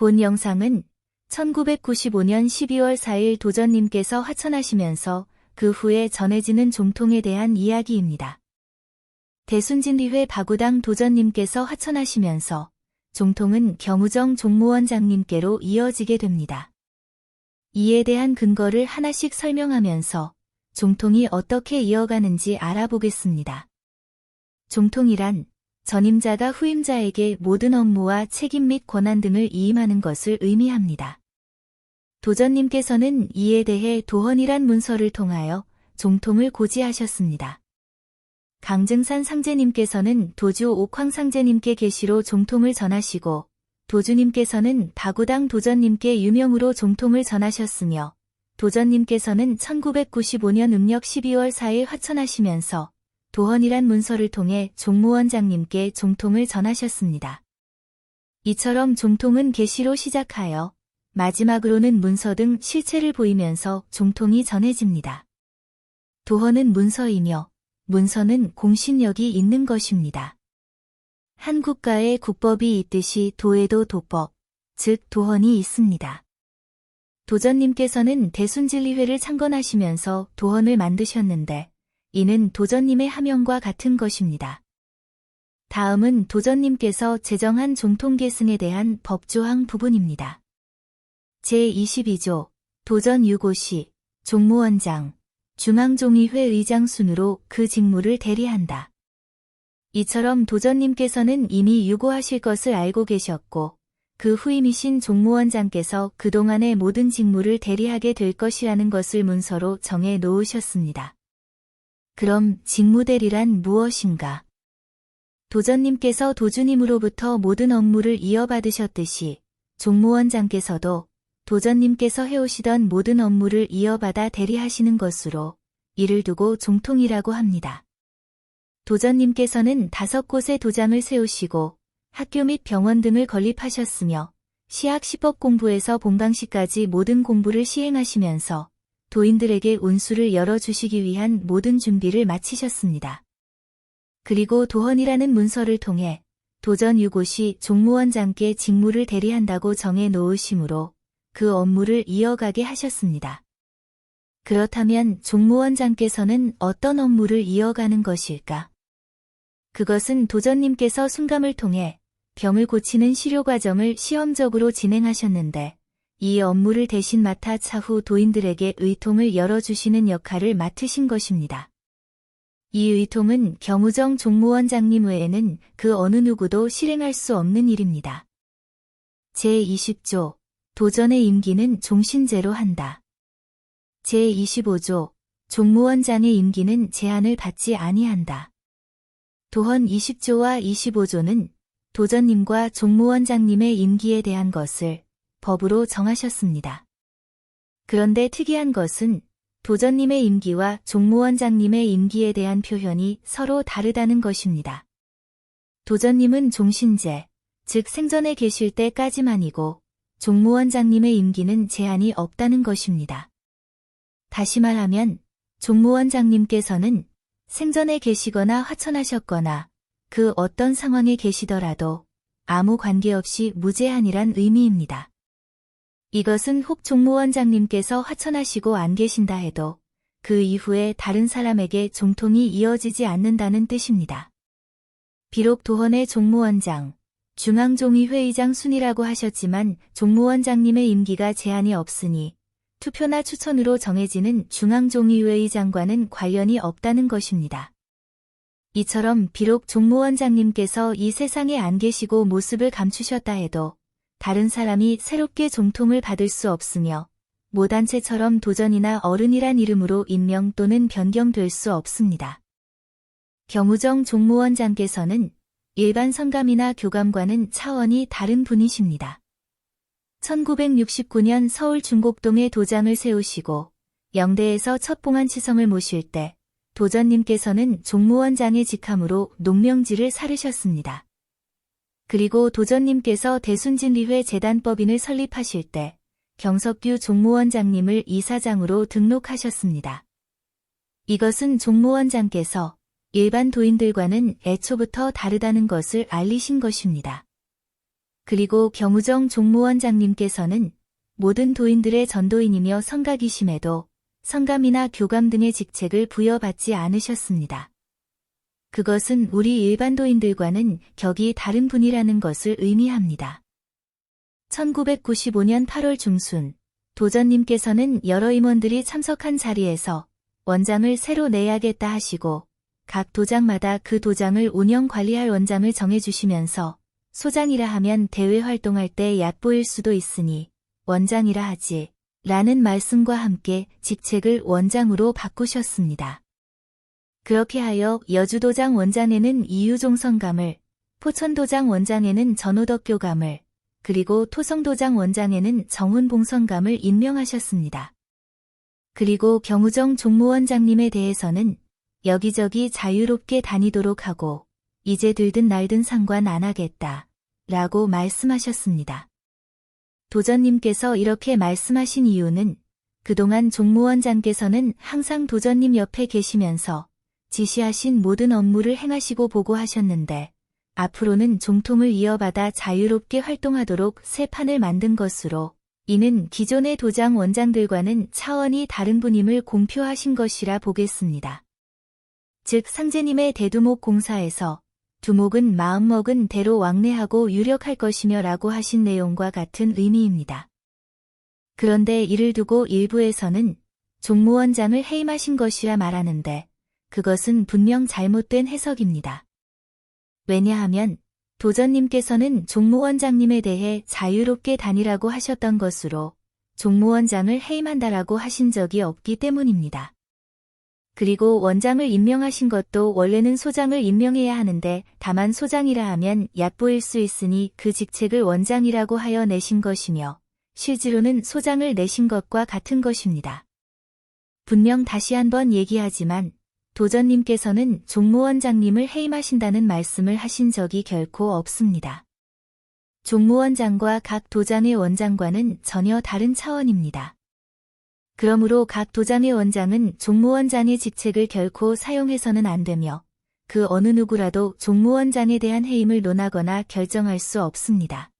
본 영상은 1995년 12월 4일 도전님께서 화천하시면서 그 후에 전해지는 종통에 대한 이야기입니다. 대순진리회 바구당 도전님께서 화천하시면서 종통은 경우정 종무원장님께로 이어지게 됩니다. 이에 대한 근거를 하나씩 설명하면서 종통이 어떻게 이어가는지 알아보겠습니다. 종통이란 전임자가 후임자에게 모든 업무와 책임 및 권한 등을 이임하는 것을 의미합니다. 도전님께서는 이에 대해 도헌이란 문서를 통하여 종통을 고지하셨습니다. 강증산 상제님께서는 도주 옥황상제님께 계시로 종통을 전하시고 도주님께서는 바구당 도전님께 유명으로 종통을 전하셨으며 도전님께서는 1995년 음력 12월 4일 화천하시면서 도헌이란 문서를 통해 종무원장님께 종통을 전하셨습니다. 이처럼 종통은 계시로 시작하여 마지막으로는 문서 등 실체를 보이면서 종통이 전해집니다. 도헌은 문서이며 문서는 공신력이 있는 것입니다. 한 국가에 국법이 있듯이 도에도 도법, 즉 도헌이 있습니다. 도전님께서는 대순진리회를 창건하시면서 도헌을 만드셨는데 이는 도전님의 하명과 같은 것입니다. 다음은 도전님께서 제정한 종통계승에 대한 법조항 부분입니다. 제22조 도전 유고시 종무원장 중앙종의회 의장 순으로 그 직무를 대리한다. 이처럼 도전님께서는 이미 유고하실 것을 알고 계셨고 그 후임이신 종무원장께서 그동안의 모든 직무를 대리하게 될 것이라는 것을 문서로 정해 놓으셨습니다. 그럼 직무대리란 무엇인가? 도전님께서 도주님으로부터 모든 업무를 이어받으셨듯이 종무원장께서도 도전님께서 해오시던 모든 업무를 이어받아 대리하시는 것으로 이를 두고 종통이라고 합니다. 도전님께서는 5곳의 도장을 세우시고 학교 및 병원 등을 건립하셨으며 시학 시법 공부에서 본강시까지 모든 공부를 시행하시면서 도인들에게 운수를 열어주시기 위한 모든 준비를 마치셨습니다. 그리고 도헌이라는 문서를 통해 도전 유고시 종무원장께 직무를 대리한다고 정해 놓으시므로 그 업무를 이어가게 하셨습니다. 그렇다면 종무원장께서는 어떤 업무를 이어가는 것일까? 그것은 도전님께서 순감을 통해 병을 고치는 치료 과정을 시험적으로 진행하셨는데 이 업무를 대신 맡아 차후 도인들에게 의통을 열어주시는 역할을 맡으신 것입니다. 이 의통은 경우정 종무원장님 외에는 그 어느 누구도 실행할 수 없는 일입니다. 제20조 도전의 임기는 종신제로 한다. 제25조 종무원장의 임기는 제한을 받지 아니한다. 도헌 20조와 25조는 도전님과 종무원장님의 임기에 대한 것을 법으로 정하셨습니다. 그런데 특이한 것은 도전님의 임기와 종무원장님의 임기에 대한 표현이 서로 다르다는 것입니다. 도전님은 종신제, 즉 생전에 계실 때까지만이고 종무원장님의 임기는 제한이 없다는 것입니다. 다시 말하면 종무원장님께서는 생전에 계시거나 화천하셨거나 그 어떤 상황에 계시더라도 아무 관계없이 무제한이란 의미입니다. 이것은 혹 종무원장님께서 화천하시고 안 계신다 해도 그 이후에 다른 사람에게 종통이 이어지지 않는다는 뜻입니다. 비록 도헌의 종무원장, 중앙종의회의장 순이라고 하셨지만 종무원장님의 임기가 제한이 없으니 투표나 추천으로 정해지는 중앙종의회의장과는 관련이 없다는 것입니다. 이처럼 비록 종무원장님께서 이 세상에 안 계시고 모습을 감추셨다 해도 다른 사람이 새롭게 종통을 받을 수 없으며 모단체처럼 도전이나 어른이란 이름으로 임명 또는 변경될 수 없습니다. 경우정 종무원장께서는 일반 선감이나 교감과는 차원이 다른 분이십니다. 1969년 서울 중곡동에 도장을 세우시고 영대에서 첫 봉안치성을 모실 때 도전님께서는 종무원장의 직함으로 농명지를 사르셨습니다. 그리고 도전님께서 대순진리회 재단법인을 설립하실 때 경석규 종무원장님을 이사장으로 등록하셨습니다. 이것은 종무원장께서 일반 도인들과는 애초부터 다르다는 것을 알리신 것입니다. 그리고 경우정 종무원장님께서는 모든 도인들의 전도인이며 성가기심에도 성감이나 교감 등의 직책을 부여받지 않으셨습니다. 그것은 우리 일반 도인들과는 격이 다른 분이라는 것을 의미합니다. 1995년 8월 중순, 도전님께서는 여러 임원들이 참석한 자리에서 원장을 새로 내야겠다 하시고 각 도장마다 그 도장을 운영 관리할 원장을 정해주시면서 소장이라 하면 대외 활동할 때 얕보일 수도 있으니 원장이라 하지 라는 말씀과 함께 직책을 원장으로 바꾸셨습니다. 그렇게 하여 여주도장 원장에는 이유종 성감을, 포천도장 원장에는 전호덕 교감을, 그리고 토성도장 원장에는 정훈봉 성감을 임명하셨습니다. 그리고 경우정 종무원장님에 대해서는 여기저기 자유롭게 다니도록 하고 이제 들든 날든 상관 안 하겠다 라고 말씀하셨습니다. 도전님께서 이렇게 말씀하신 이유는 그동안 종무원장께서는 항상 도전님 옆에 계시면서 지시하신 모든 업무를 행하시고 보고하셨는데 앞으로는 종통을 이어받아 자유롭게 활동하도록 새 판을 만든 것으로 이는 기존의 도장 원장들과는 차원이 다른 분임을 공표하신 것이라 보겠습니다. 즉 상제님의 대두목 공사에서 두목은 마음먹은 대로 왕래하고 유력할 것이며 라고 하신 내용과 같은 의미입니다. 그런데 이를 두고 일부에서는 종무원장을 해임하신 것이라 말하는데 그것은 분명 잘못된 해석입니다. 왜냐하면 도전님께서는 종무원장님에 대해 자유롭게 다니라고 하셨던 것으로 종무원장을 해임한다라고 하신 적이 없기 때문입니다. 그리고 원장을 임명하신 것도 원래는 소장을 임명해야 하는데 다만 소장이라 하면 얕보일 수 있으니 그 직책을 원장이라고 하여 내신 것이며 실제로는 소장을 내신 것과 같은 것입니다. 분명 다시 한번 얘기하지만 도전님께서는 종무원장님을 해임하신다는 말씀을 하신 적이 결코 없습니다. 종무원장과 각 도장의 원장과는 전혀 다른 차원입니다. 그러므로 각 도장의 원장은 종무원장의 직책을 결코 사용해서는 안 되며 그 어느 누구라도 종무원장에 대한 해임을 논하거나 결정할 수 없습니다.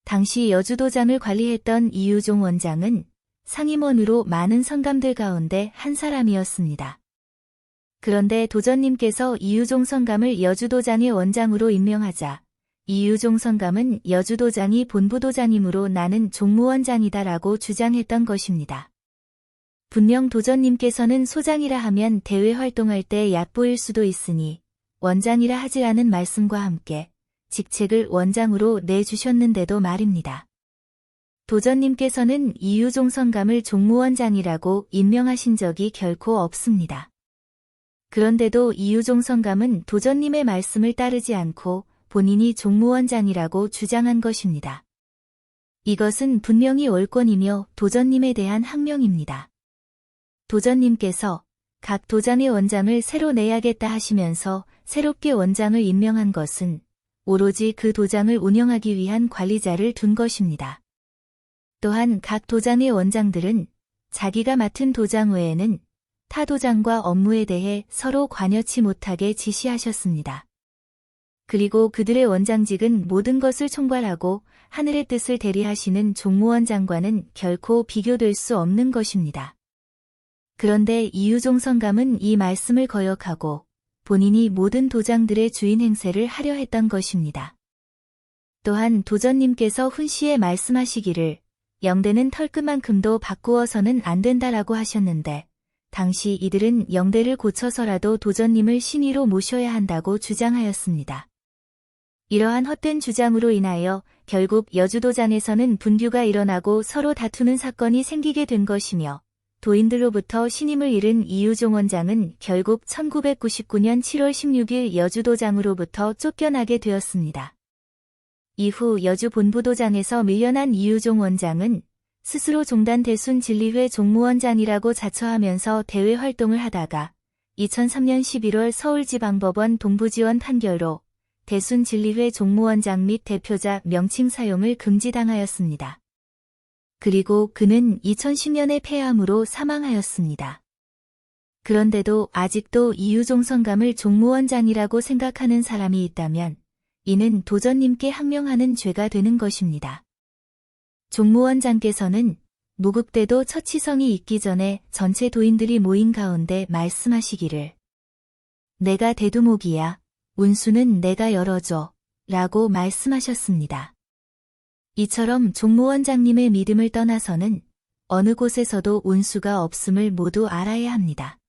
당시 여주도장을 관리했던 이유종 원장은 상임원으로 많은 성감들 가운데 한 사람이었습니다. 그런데 도전님께서 이유종 성감을 여주도장의 원장으로 임명하자 이유종 성감은 여주도장이 본부도장이므로 나는 종무원장이다 라고 주장했던 것입니다. 분명 도전님께서는 소장이라 하면 대외 활동할 때 얕보일 수도 있으니 원장이라 하지 않은 말씀과 함께 직책을 원장으로 내주셨는데도 말입니다. 도전님께서는 이유종 성감을 종무원장이라고 임명하신 적이 결코 없습니다. 그런데도 이유종 성감은 도전님의 말씀을 따르지 않고 본인이 종무원장이라고 주장한 것입니다. 이것은 분명히 옳권이며 도전님에 대한 항명입니다. 도전님께서 각 도장의 원장을 새로 내야겠다 하시면서 새롭게 원장을 임명한 것은 오로지 그 도장을 운영하기 위한 관리자를 둔 것입니다. 또한 각 도장의 원장들은 자기가 맡은 도장 외에는 타 도장과 업무에 대해 서로 관여치 못하게 지시하셨습니다. 그리고 그들의 원장직은 모든 것을 총괄하고 하늘의 뜻을 대리하시는 종무원장과는 결코 비교될 수 없는 것입니다. 그런데 이유종 성감은 이 말씀을 거역하고 본인이 모든 도장들의 주인 행세를 하려 했던 것입니다. 또한 도전님께서 훈시에 말씀하시기를 영대는 털끝만큼도 바꾸어서는 안 된다라고 하셨는데 당시 이들은 영대를 고쳐서라도 도전님을 신의로 모셔야 한다고 주장하였습니다. 이러한 헛된 주장으로 인하여 결국 여주도장에서는 분규가 일어나고 서로 다투는 사건이 생기게 된 것이며 도인들로부터 신임을 잃은 이유종 원장은 결국 1999년 7월 16일 여주도장으로부터 쫓겨나게 되었습니다. 이후 여주 본부도장에서 밀려난 이유종 원장은 스스로 종단 대순 진리회 종무원장이라고 자처하면서 대외 활동을 하다가 2003년 11월 서울지방법원 동부지원 판결로 대순 진리회 종무원장 및 대표자 명칭 사용을 금지당하였습니다. 그리고 그는 2010년에 폐암으로 사망하였습니다. 그런데도 아직도 이유종 성감을 종무원장이라고 생각하는 사람이 있다면 이는 도전님께 항명하는 죄가 되는 것입니다. 종무원장께서는 무급대도 처치성이 있기 전에 전체 도인들이 모인 가운데 말씀하시기를 내가 대두목이야. 운수는 내가 열어줘. 라고 말씀하셨습니다. 이처럼 종무원장님의 믿음을 떠나서는 어느 곳에서도 운수가 없음을 모두 알아야 합니다.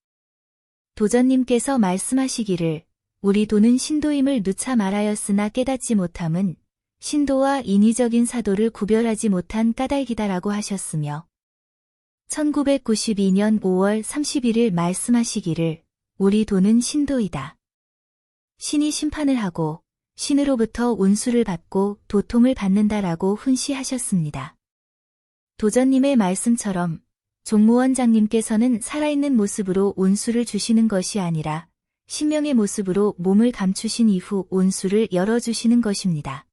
도전님께서 말씀하시기를 우리 도는 신도임을 누차 말하였으나 깨닫지 못함은 신도와 인위적인 사도를 구별하지 못한 까닭이다라고 하셨으며 1992년 5월 31일 말씀하시기를 우리 도는 신도이다. 신이 심판을 하고 신으로부터 운수를 받고 도통을 받는다라고 훈시하셨습니다. 도전님의 말씀처럼 종무원장님께서는 살아있는 모습으로 운수를 주시는 것이 아니라 신명의 모습으로 몸을 감추신 이후 운수를 열어주시는 것입니다.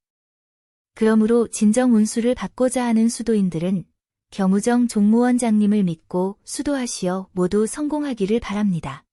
그러므로 진정 운수를 받고자 하는 수도인들은 경우정 종무원장님을 믿고 수도하시어 모두 성공하기를 바랍니다.